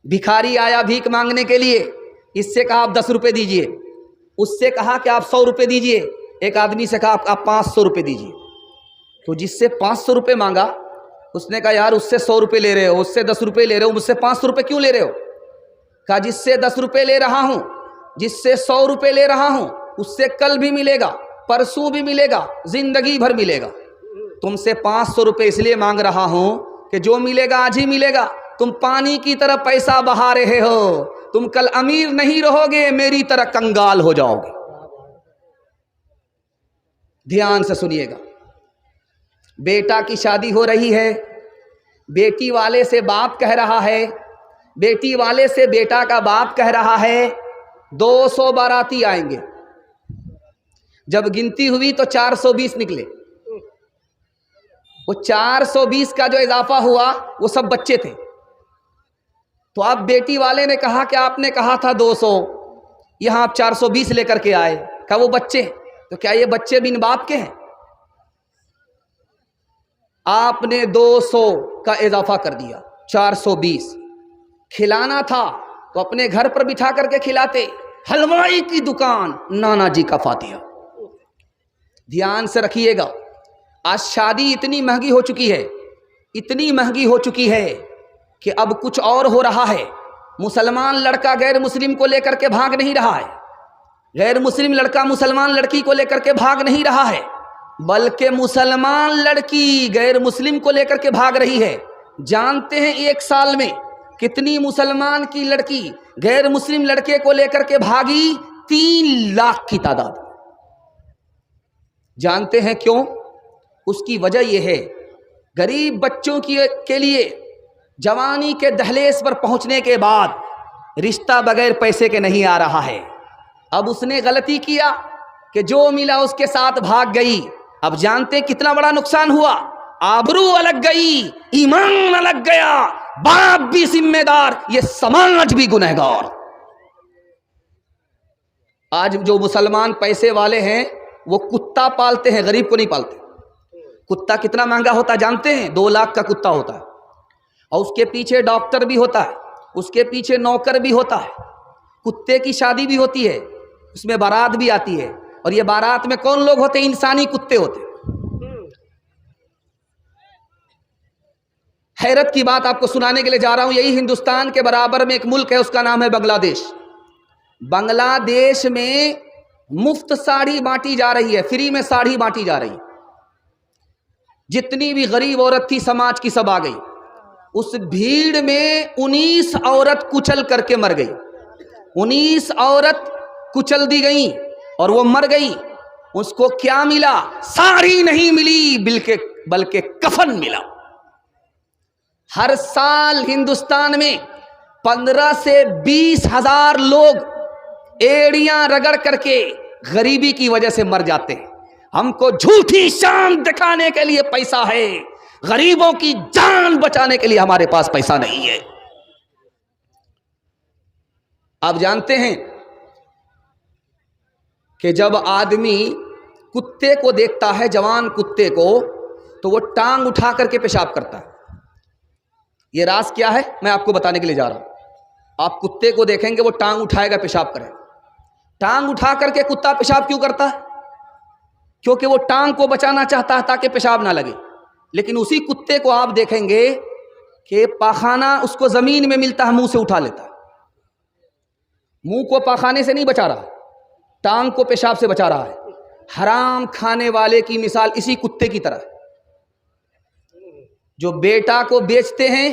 भिखारी आया भीख मांगने के लिए, इससे कहा आप 10 रुपये दीजिए, उससे कहा कि आप 100 रुपये दीजिए, एक आदमी से कहा आप 500 रुपये दीजिए। तो जिससे 500 रुपये मांगा उसने कहा यार उससे 100 रुपये ले रहे हो, उससे 10 रुपये ले रहे हो, मुझसे 500 रुपये क्यों ले रहे हो? कहा जिससे 10 रुपये ले रहा हूँ, जिससे 100 रुपये ले रहा हूँ, उससे कल भी मिलेगा, परसों भी मिलेगा, जिंदगी भर मिलेगा। तुमसे 500 रुपये इसलिए मांग रहा हूँ कि जो मिलेगा आज ही मिलेगा। तुम पानी की तरह पैसा बहा रहे हो, तुम कल अमीर नहीं रहोगे, मेरी तरह कंगाल हो जाओगे। ध्यान से सुनिएगा। बेटा की शादी हो रही है, बेटी वाले से बाप कह रहा है, बेटी वाले से बेटा का बाप कह रहा है 200 बाराती आएंगे। जब गिनती हुई तो 420 निकले। वो 420 का जो इजाफा हुआ वो सब बच्चे थे। तो अब बेटी वाले ने कहा कि आपने कहा था 200, यहां आप 420 लेकर के आए। कहा वो बच्चे, तो क्या ये बच्चे बिन बाप के हैं? आपने 200 का इजाफा कर दिया, 420। खिलाना था तो अपने घर पर बिठा करके खिलाते। हलवाई की दुकान, नाना जी का फातिहा। ध्यान से रखिएगा, आज शादी इतनी महंगी हो चुकी है, इतनी महंगी हो चुकी है कि अब कुछ और हो रहा है। मुसलमान लड़का गैर मुस्लिम को लेकर के भाग नहीं रहा है, गैर मुस्लिम लड़का मुसलमान लड़की को लेकर के भाग नहीं रहा है, बल्कि मुसलमान लड़की गैर मुस्लिम को लेकर के भाग रही है। जानते हैं 1 साल में कितनी मुसलमान की लड़की गैर मुस्लिम लड़के को लेकर के भागी? 3 लाख की तादाद। जानते हैं क्यों? उसकी वजह यह है, गरीब बच्चों के लिए जवानी के दहलीज पर पहुंचने के बाद रिश्ता बगैर पैसे के नहीं आ रहा है। अब उसने गलती किया कि जो मिला उसके साथ भाग गई। अब जानते कितना बड़ा नुकसान हुआ? आबरू अलग गई, ईमान अलग गया, बाप भी जिम्मेदार, ये समाज भी गुनहगार। आज जो मुसलमान पैसे वाले हैं वो कुत्ता पालते हैं, गरीब को नहीं पालते। कुत्ता कितना महंगा होता है जानते हैं? 2 लाख का कुत्ता होता है, और उसके पीछे डॉक्टर भी होता है, उसके पीछे नौकर भी होता है। कुत्ते की शादी भी होती है, उसमें बारात भी आती है, और ये बारात में कौन लोग होते हैं? इंसानी कुत्ते होते हैं। हैरत की बात आपको सुनाने के लिए जा रहा हूं। यही हिंदुस्तान के बराबर में एक मुल्क है, उसका नाम है बांग्लादेश। बांग्लादेश में मुफ्त साड़ी बांटी जा रही है, फ्री में साड़ी बांटी जा रही है। जितनी भी गरीब औरत थी समाज की सब आ गई। उस भीड़ में 19 औरत कुचल करके मर गई। 19 औरत कुचल दी गई और वो मर गई। उसको क्या मिला? साड़ी नहीं मिली, बल्कि कफन मिला। हर साल हिंदुस्तान में 15 से 20 हजार लोग एड़ियां रगड़ करके गरीबी की वजह से मर जाते हैं। हमको झूठी शान दिखाने के लिए पैसा है, गरीबों की जान बचाने के लिए हमारे पास पैसा नहीं है। आप जानते हैं कि जब आदमी कुत्ते को देखता है, जवान कुत्ते को, तो वो टांग उठा करके पेशाब करता है। ये राज क्या है मैं आपको बताने के लिए जा रहा हूं। आप कुत्ते को देखेंगे वो टांग उठाएगा, पेशाब करेगा। टांग उठा करके कुत्ता पेशाब क्यों करता है? क्योंकि वो टांग को बचाना चाहता है ताकि पेशाब ना लगे। लेकिन उसी कुत्ते को आप देखेंगे कि पाखाना उसको जमीन में मिलता है, मुंह से उठा लेता है। मुंह को पाखाने से नहीं बचा रहा, टांग को पेशाब से बचा रहा है। हराम खाने वाले की मिसाल इसी कुत्ते की तरह है। जो बेटा को बेचते हैं,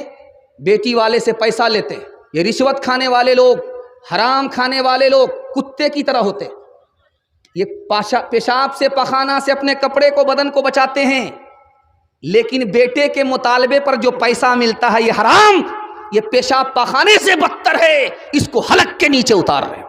बेटी वाले से पैसा लेते हैं, ये रिश्वत खाने वाले लोग, हराम खाने वाले लोग कुत्ते की तरह होते हैं। ये पेशाब से, पखाना से अपने कपड़े को, बदन को बचाते हैं, लेकिन बेटे के मुतालबे पर जो पैसा मिलता है ये हराम, ये पेशाब पखाने से बदतर है, इसको हलक के नीचे उतार रहे हैं।